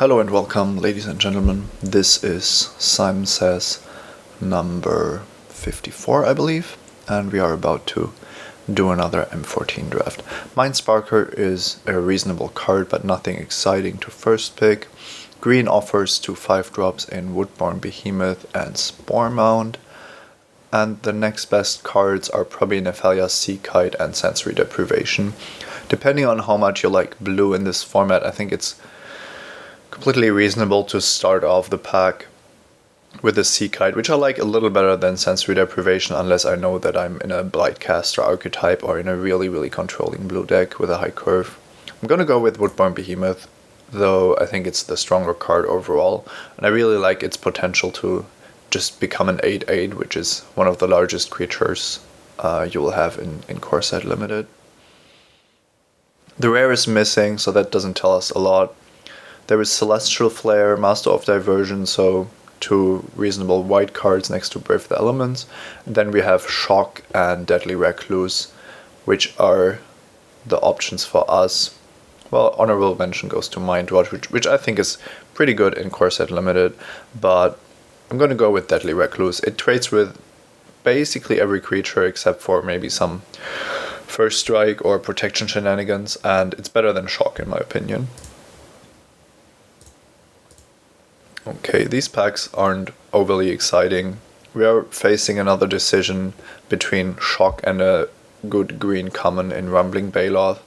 Hello and welcome, ladies and gentlemen. This is Simon Says number 54, I believe, and we are about to do another M14 draft. Mind Sparker is a reasonable card, but nothing exciting to first pick. Green offers 2 5-drops in Woodborne Behemoth and Spore Mound, and the next best cards are probably Nephalia's Sea Kite and Sensory Deprivation. Depending on how much you like blue in this format, I think it's completely reasonable to start off the pack with the Sea Kite, which I like a little better than Sensory Deprivation, unless I know that I'm in a Blightcaster archetype or in a really controlling blue deck with a high curve. I'm gonna go with Woodborne Behemoth, though I think it's the stronger card overall, and I really like its potential to just become an 8/8, which is one of the largest creatures you will have in Core Set Limited. The rare is missing, so that doesn't tell us a lot. There is Celestial Flare, Master of Diversion, so 2 reasonable white cards next to Brave the Elements. And then we have Shock and Deadly Recluse, which are the options for us. Well, honorable mention goes to Mind Watch, which I think is pretty good in Core Set Limited, but I'm going to go with Deadly Recluse. It trades with basically every creature except for maybe some First Strike or Protection shenanigans, and it's better than Shock in my opinion. Okay, these packs aren't overly exciting. We are facing another decision between Shock and a good green common in Rumbling Baloth,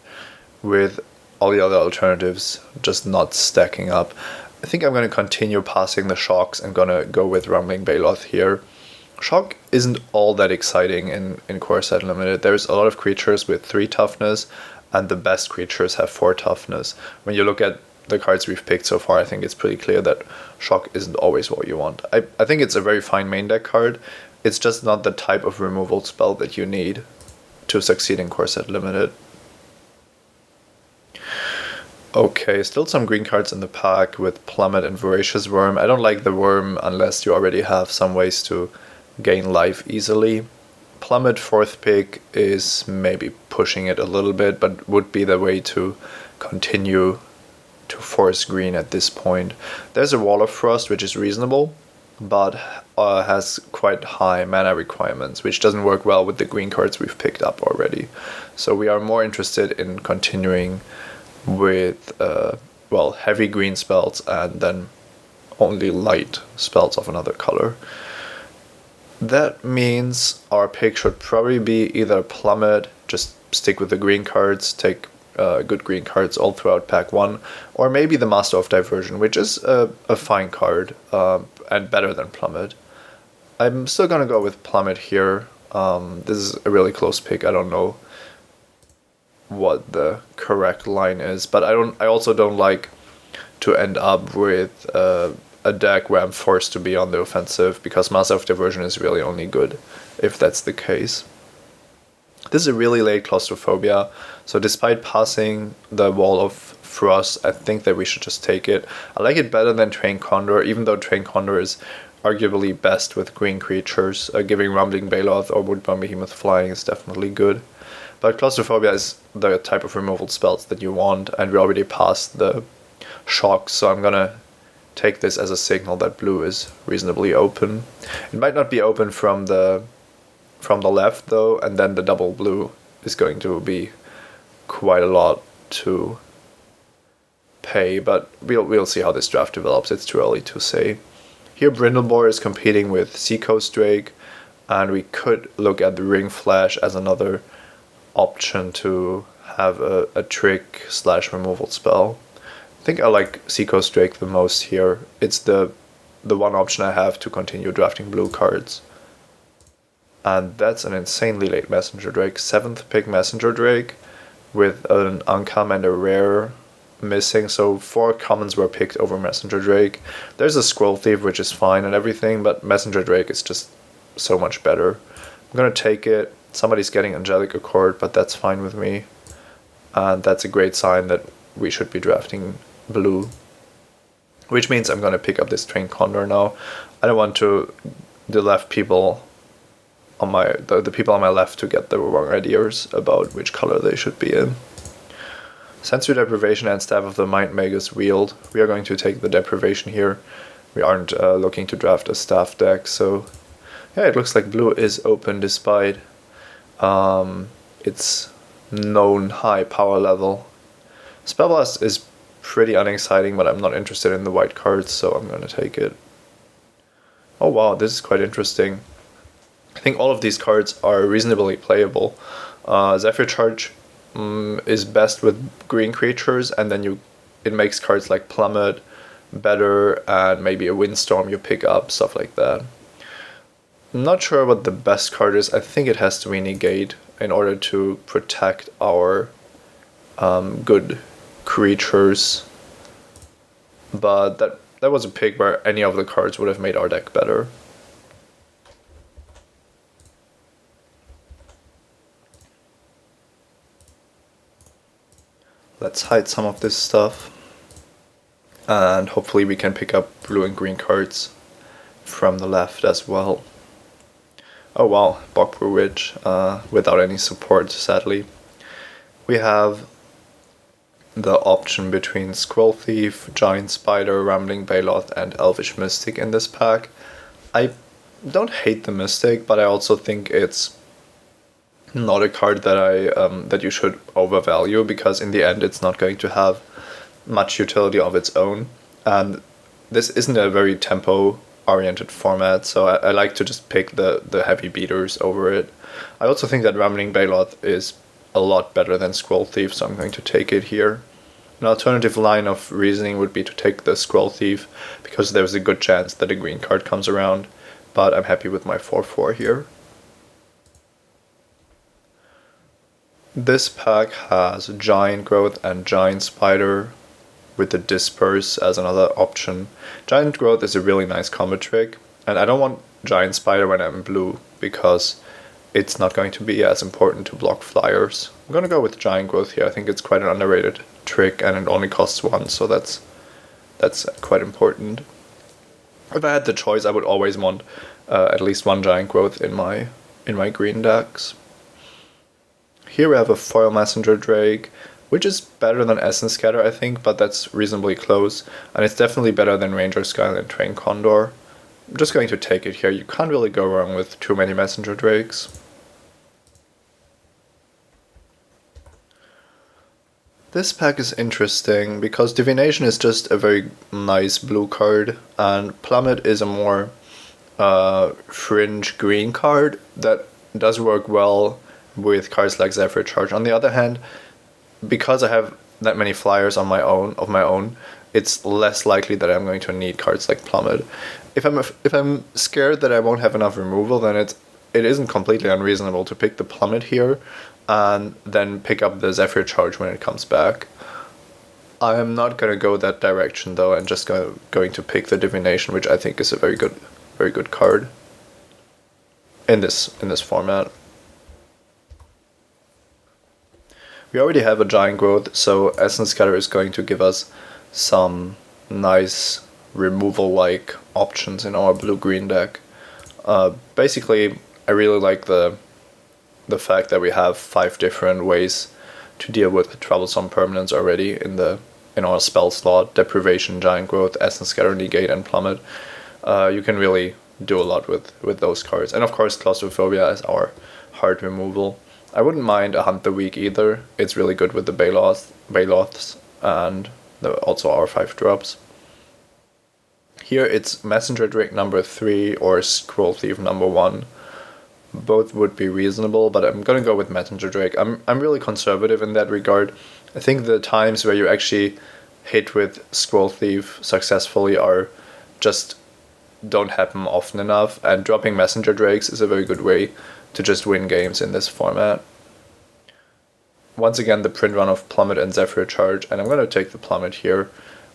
with all the other alternatives just not stacking up. I think I'm going to continue passing the Shocks and going to go with Rumbling Baloth here. Shock isn't all that exciting in Core Set Limited. There's a lot of creatures with 3 toughness, and the best creatures have 4 toughness. When you look at the cards we've picked so far, I think it's pretty clear that Shock isn't always what you want. I think it's a very fine main deck card. It's just not the type of removal spell that you need to succeed in Core Set Limited. Okay, still some green cards in the pack with Plummet and Voracious Worm. I don't like the Worm unless you already have some ways to gain life easily. Plummet 4th pick is maybe pushing it a little bit, but would be the way to continue to force green at this point. There's a Wall of Frost, which is reasonable, but has quite high mana requirements, which doesn't work well with the green cards we've picked up already. So we are more interested in continuing with heavy green spells and then only light spells of another color. That means our pick should probably be either Plummet, just stick with the green cards, take good green cards all throughout pack 1, or maybe the Master of Diversion, which is a fine card and better than Plummet. I'm still gonna go with Plummet here. This is a really close pick. I don't know what the correct line is, but I also don't like to end up with a deck where I'm forced to be on the offensive, because Master of Diversion is really only good if that's the case. This is a really late Claustrophobia, so despite passing the Wall of Frost, I think that we should just take it. I like it better than Train Condor, even though Train Condor is arguably best with green creatures. Giving Rumbling Baloth or Woodborne Behemoth flying is definitely good. But Claustrophobia is the type of removal spells that you want, and we already passed the Shock, so I'm gonna take this as a signal that blue is reasonably open. It might not be open from the left though, and then the double blue is going to be quite a lot to pay, but we'll see how this draft develops. It's too early to say. Here Brindlebore is competing with Seacoast Drake, and we could look at the Ring Flash as another option to have a trick / removal spell. I think I like Seacoast Drake the most here. It's the one option I have to continue drafting blue cards. And that's an insanely late Messenger Drake. 7th pick Messenger Drake with an uncommon and a rare missing. So 4 commons were picked over Messenger Drake. There's a Scroll Thief, which is fine and everything, but Messenger Drake is just so much better. I'm going to take it. Somebody's getting Angelic Accord, but that's fine with me. And that's a great sign that we should be drafting blue. Which means I'm going to pick up this Train Condor now. I don't want the left people on the people on my left to get the wrong ideas about which color they should be in. Sensory Deprivation and Staff of the Mind Magus Wield. We are going to take the Deprivation here. We aren't looking to draft a staff deck, so yeah, it looks like blue is open despite its known high power level. Spellblast is pretty unexciting, but I'm not interested in the white cards, so I'm going to take it. Oh wow, this is quite interesting. I think all of these cards are reasonably playable. Zephyr Charge is best with green creatures, and then it makes cards like Plummet better, and maybe a Windstorm you pick up, stuff like that. I'm not sure what the best card is. I think it has to be Negate in order to protect our good creatures. But that was a pick where any of the cards would have made our deck better. Let's hide some of this stuff. And hopefully we can pick up blue and green cards from the left as well. Oh wow, Bogpur Witch without any support, sadly. We have the option between Scroll Thief, Giant Spider, Rambling Baloth, and Elvish Mystic in this pack. I don't hate the Mystic, but I also think it's not a card that you should overvalue, because in the end it's not going to have much utility of its own, and this isn't a very tempo oriented format, so I like to just pick the heavy beaters over it. I also think that Rambling Baloth is a lot better than Scroll Thief, so I'm going to take it here. An alternative line of reasoning would be to take the Scroll Thief, because there's a good chance that a green card comes around, but I'm happy with my 4/4 here. This pack has Giant Growth and Giant Spider with the Disperse as another option. Giant Growth is a really nice combo trick, and I don't want Giant Spider when I'm blue, because it's not going to be as important to block flyers. I'm going to go with Giant Growth here. I think it's quite an underrated trick, and it only costs 1, so that's quite important. If I had the choice, I would always want at least 1 Giant Growth in my green decks. Here we have a Foil Messenger Drake, which is better than Essence Scatter, I think, but that's reasonably close, and it's definitely better than Ranger Skyline and Train Condor. I'm just going to take it here. You can't really go wrong with too many Messenger Drakes. This pack is interesting because Divination is just a very nice blue card, and Plummet is a more fringe green card that does work well with cards like Zephyr Charge. On the other hand, because I have that many flyers of my own, it's less likely that I'm going to need cards like Plummet. If I'm scared that I won't have enough removal, then it isn't completely unreasonable to pick the Plummet here and then pick up the Zephyr Charge when it comes back. I am not going to go that direction though, and just going to pick the Divination, which I think is a very good card in this format. We already have a Giant Growth, so Essence Scatter is going to give us some nice removal-like options in our blue-green deck. Basically, I really like the fact that we have 5 different ways to deal with troublesome permanents already in our spell slot: Deprivation, Giant Growth, Essence Scatter, Negate, and Plummet. You can really do a lot with those cards, and of course Claustrophobia is our hard removal. I wouldn't mind a Hunt the Weak either. It's really good with the Baloths and also our 5-drops. Here it's Messenger Drake number 3 or Scroll Thief number 1. Both would be reasonable, but I'm gonna go with Messenger Drake. I'm really conservative in that regard. I think the times where you actually hit with Scroll Thief successfully don't happen often enough, and dropping Messenger Drakes is a very good way to just win games in this format. Once again, the print run of Plummet and Zephyr Charge, and I'm going to take the Plummet here.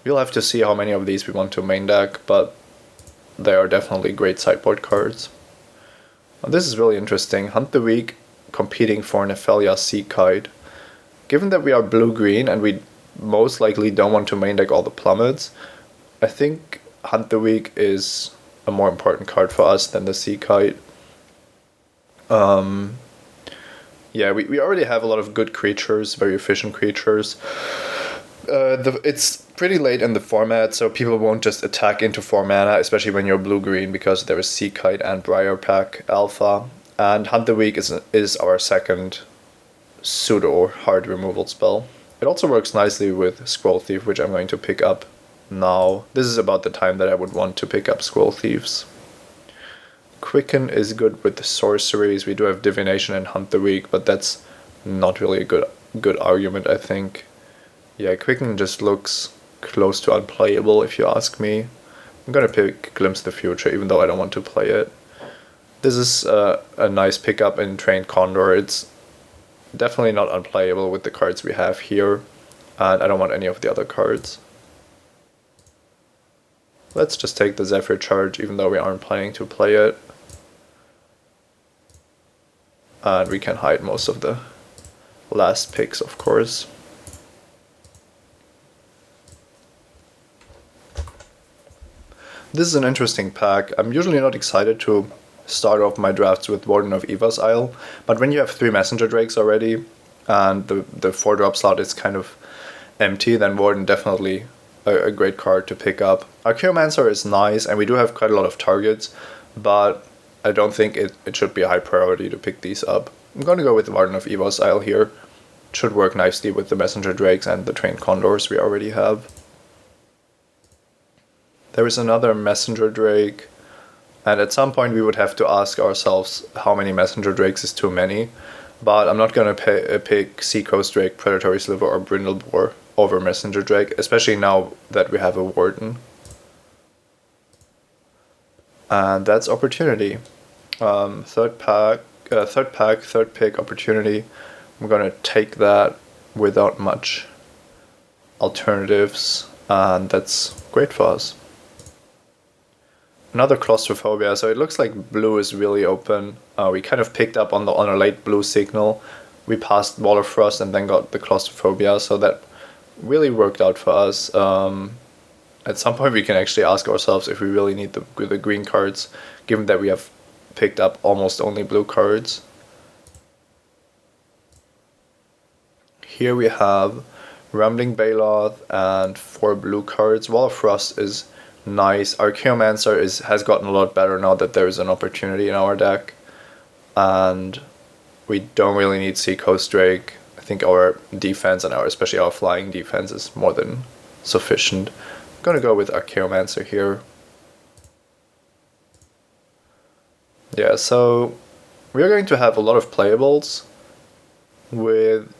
We'll have to see how many of these we want to main deck, but they are definitely great sideboard cards. Now, this is really interesting. Hunt the Weak competing for Nephalia Sea Kite. Given that we are blue-green and we most likely don't want to main deck all the Plummets, I think Hunt the Weak is a more important card for us than the Sea Kite. Yeah, we already have a lot of good creatures, very efficient creatures. It's pretty late in the format, so people won't just attack into 4 mana, especially when you're blue-green, because there is Sea Kite and Briar Pack Alpha. And Hunt the Weak is our second pseudo hard removal spell. It also works nicely with Scroll Thief, which I'm going to pick up now. This is about the time that I would want to pick up Scroll Thieves. Quicken is good with the sorceries. We do have Divination and Hunt the Weak, but that's not really a good argument, I think. Yeah, Quicken just looks close to unplayable, if you ask me. I'm gonna pick Glimpse the Future, even though I don't want to play it. This is a nice pickup in Trained Condor. It's definitely not unplayable with the cards we have here, and I don't want any of the other cards. Let's just take the Zephyr Charge, even though we aren't planning to play it. And we can hide most of the last picks, of course. This is an interesting pack. I'm usually not excited to start off my drafts with Warden of Eva's Isle, but when you have 3 Messenger Drakes already, and the 4-drop slot is kind of empty, then Warden definitely a great card to pick up. Archaeomancer is nice, and we do have quite a lot of targets, but I don't think it should be a high priority to pick these up. I'm going to go with Warden of Eva's Isle here. It should work nicely with the Messenger Drakes and the Trained Condors we already have. There is another Messenger Drake, and at some point we would have to ask ourselves how many Messenger Drakes is too many, but I'm not going to pick Seacoast Drake, Predatory Sliver, or Brindleboar over Messenger Drake, especially now that we have a Warden. And that's Opportunity. Third pick, Opportunity. I'm going to take that without much alternatives, and that's great for us. Another Claustrophobia, so it looks like blue is really open. We kind of picked up on a late blue signal. We passed Wall of Frost and then got the Claustrophobia, so that really worked out for us. At some point we can actually ask ourselves if we really need the green cards, given that we have picked up almost only blue cards. Here we have Rumbling Baloth and 4 blue cards. Wall of Frost is nice. Archaeomancer has gotten a lot better now that there is an Opportunity in our deck, and we don't really need Seacoast Drake. I think our defense and especially our flying defense is more than sufficient. I'm gonna go with Archaeomancer here. Yeah, so we're going to have a lot of playables with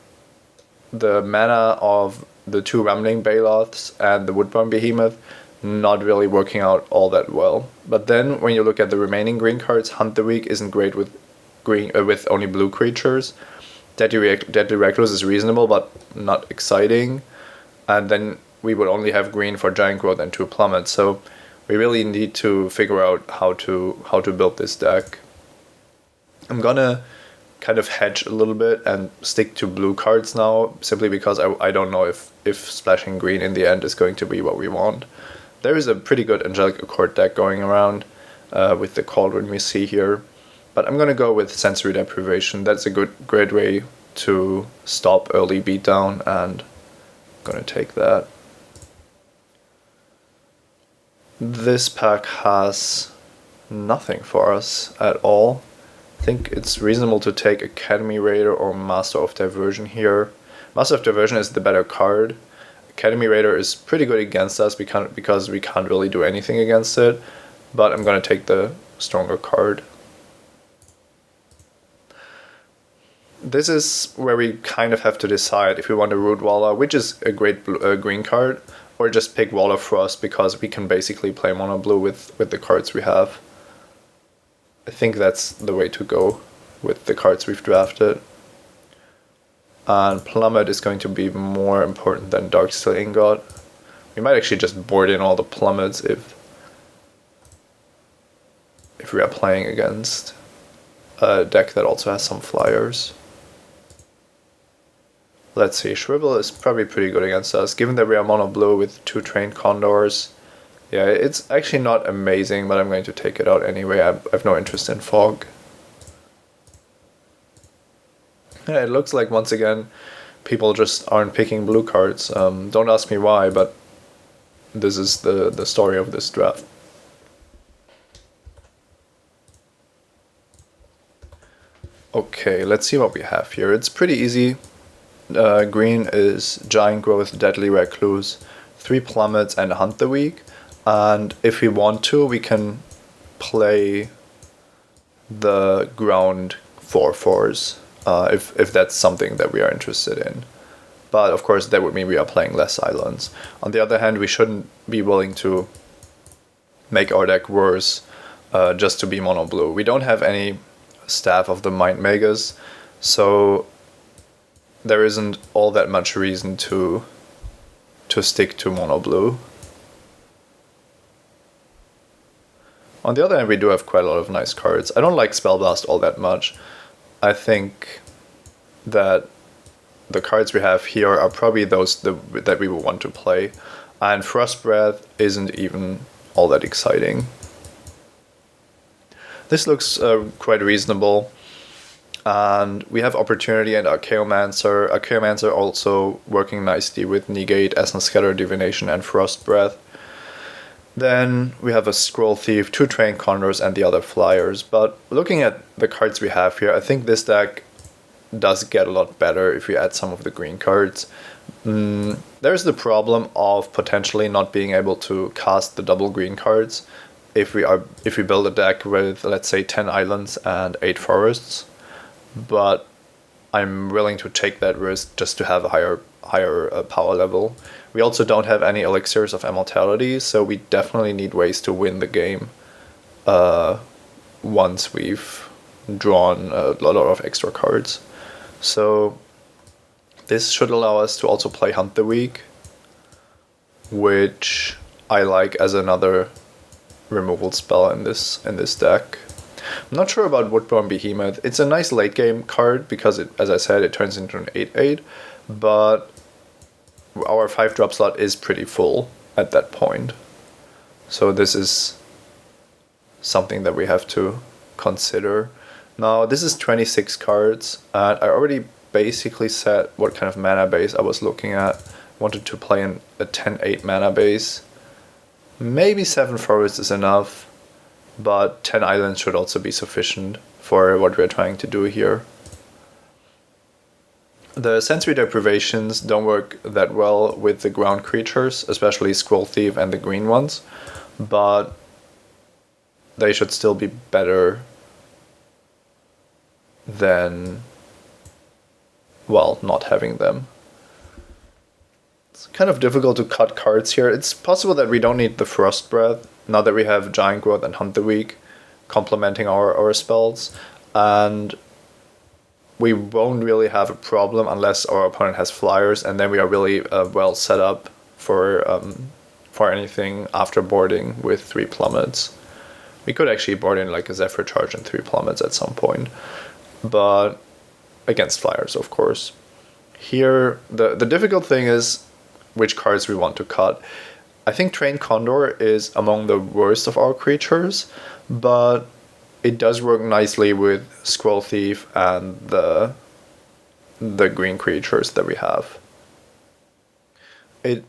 the mana of the 2 Rumbling Baloths and the Woodburn Behemoth not really working out all that well. But then when you look at the remaining green cards, Hunt the Weak isn't great with with only blue creatures. Deadly Recluse is reasonable but not exciting. And then we would only have green for Giant Growth and 2 Plummets. So we really need to figure out how to build this deck. I'm gonna kind of hedge a little bit and stick to blue cards now, simply because I don't know if splashing green in the end is going to be what we want. There is a pretty good Angelic Accord deck going around with the Cauldron we see here, but I'm gonna go with Sensory Deprivation. That's a great way to stop early beatdown, and I'm gonna take that. This pack has nothing for us at all. I think it's reasonable to take Academy Raider or Master of Diversion here. Master of Diversion is the better card. Academy Raider is pretty good against us because we can't really do anything against it, but I'm going to take the stronger card. This is where we kind of have to decide if we want to Root Walla, which is a great green card, or just pick Wall of Frost because we can basically play mono blue with the cards we have. I think that's the way to go with the cards we've drafted. And Plummet is going to be more important than Darksteel Ingot. We might actually just board in all the Plummets if we are playing against a deck that also has some flyers. Let's see, Shrivel is probably pretty good against us, given that we are mono blue with 2 Trained Condors. Yeah, it's actually not amazing, but I'm going to take it out anyway. I have no interest in Fog. Yeah, it looks like once again people just aren't picking blue cards. Don't ask me why, but this is the story of this draft. Okay, let's see what we have here. It's pretty easy. Green is Giant Growth, Deadly Recluse, 3 Plummets, and Hunt the Weak. And if we want to, we can play the ground 4/4s if that's something that we are interested in. But of course, that would mean we are playing less islands. On the other hand, we shouldn't be willing to make our deck worse just to be mono blue. We don't have any Staff of the Mtgos, so there isn't all that much reason to stick to mono blue. On the other hand, we do have quite a lot of nice cards. I don't like Spellblast all that much. I think that the cards we have here are probably those that we would want to play, and Frost Breath isn't even all that exciting. This looks quite reasonable, and we have Opportunity and Archaeomancer. Archaeomancer also working nicely with Negate, Essence Scatter, Divination, and Frost Breath. Then we have a Scroll Thief, 2 Trained Condors, and the other flyers. But looking at the cards we have here, I think this deck does get a lot better if we add some of the green cards. There's the problem of potentially not being able to cast the double green cards if we build a deck with, let's say, 10 islands and 8 forests. But I'm willing to take that risk just to have a higher power level. We also don't have any elixirs of immortality, so we definitely need ways to win the game once we've drawn a lot of extra cards. So this should allow us to also play Hunt the Weak, which I like as another removal spell in this deck. I'm not sure about Woodborne Behemoth. It's a nice late game card because it, as I said, it turns into an 8/8, but our 5-drop slot is pretty full at that point. So this is something that we have to consider. Now this is 26 cards, and I already basically said what kind of mana base I was looking at. Wanted to play in a 10/8 mana base. Maybe 7 forests is enough, but 10 islands should also be sufficient for what we're trying to do here. The sensory deprivations don't work that well with the ground creatures, especially Scroll Thief and the green ones, but they should still be better than, well, not having them. It's kind of difficult to cut cards here. It's possible that we don't need the Frost Breath now that we have Giant Growth and Hunt the Weak complementing our spells, and we won't really have a problem unless our opponent has flyers, and then we are really well set up for anything after boarding with 3 plummets. We could actually board in like a Zephyr Charge and 3 plummets at some point, but against flyers, of course. Here, the difficult thing is which cards we want to cut. I think Trained Condor is among the worst of our creatures, but it does work nicely with Scroll Thief and the green creatures that we have. It's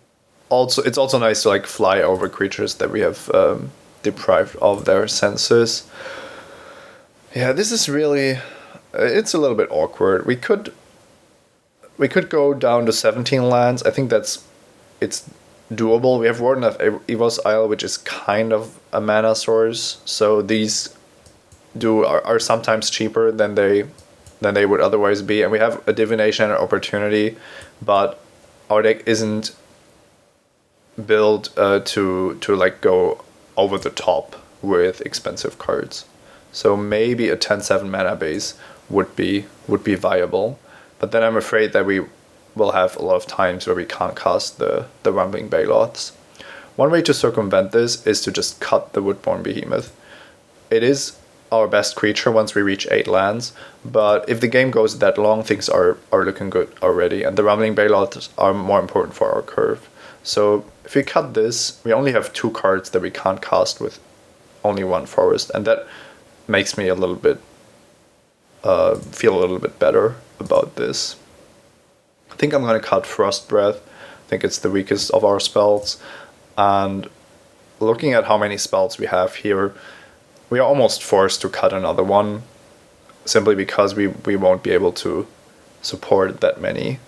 also nice to like fly over creatures that we have deprived of their senses. Yeah, this is really, it's a little bit awkward. We could go down to 17 lands. I think it's doable. We have Warden of Evo's Isle, which is kind of a mana source, so these are sometimes cheaper than they would otherwise be, and we have a Divination and Opportunity, but our deck isn't built to like go over the top with expensive cards. So maybe a 10/7 mana base would be viable, but then I'm afraid that we will have a lot of times where we can't cast the Rumbling Baloths. One way to circumvent this is to just cut the Woodborne Behemoth. It is our best creature once we reach 8 lands, but if the game goes that long, things are looking good already, and the Rumbling Baloths are more important for our curve. So if we cut this, we only have 2 cards that we can't cast with only 1 forest, and that makes me a little bit feel a little bit better about this. I think I'm going to cut Frost Breath. I think it's the weakest of our spells. And looking at how many spells we have here, we are almost forced to cut another one, simply because we won't be able to support that many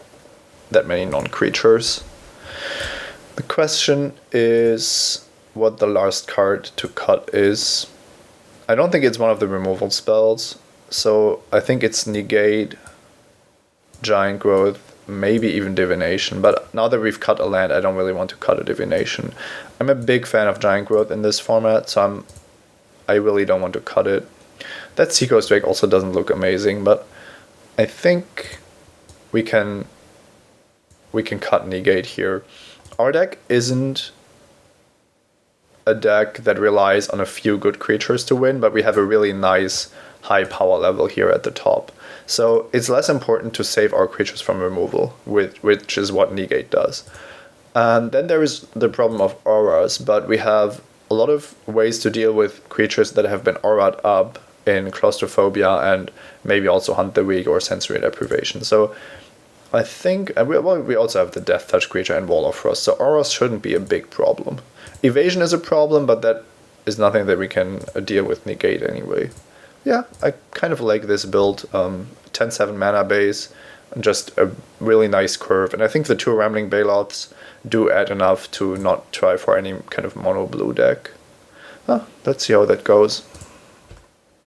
non-creatures. The question is what the last card to cut is. I don't think it's one of the removal spells, so I think it's Negate, Giant Growth, maybe even Divination, but now that we've cut a land, I don't really want to cut a Divination. I'm a big fan of Giant Growth in this format, so I really don't want to cut it. That Seacoast Drake also doesn't look amazing, but I think we can cut Negate here. Our deck isn't a deck that relies on a few good creatures to win, but we have a really nice high power level here at the top. So it's less important to save our creatures from removal, which is what Negate does. And then there is the problem of auras, but we have a lot of ways to deal with creatures that have been aura'd up in Claustrophobia and maybe also Hunt the Weak or Sensory Deprivation. So I think, we also have the Death Touch creature and Wall of Frost, so auras shouldn't be a big problem. Evasion is a problem, but that is nothing that we can deal with Negate anyway. Yeah, I kind of like this build. 10-7 mana base, and just a really nice curve. And I think the 2 Rambling Bailouts do add enough to not try for any kind of mono blue deck. Let's see how that goes.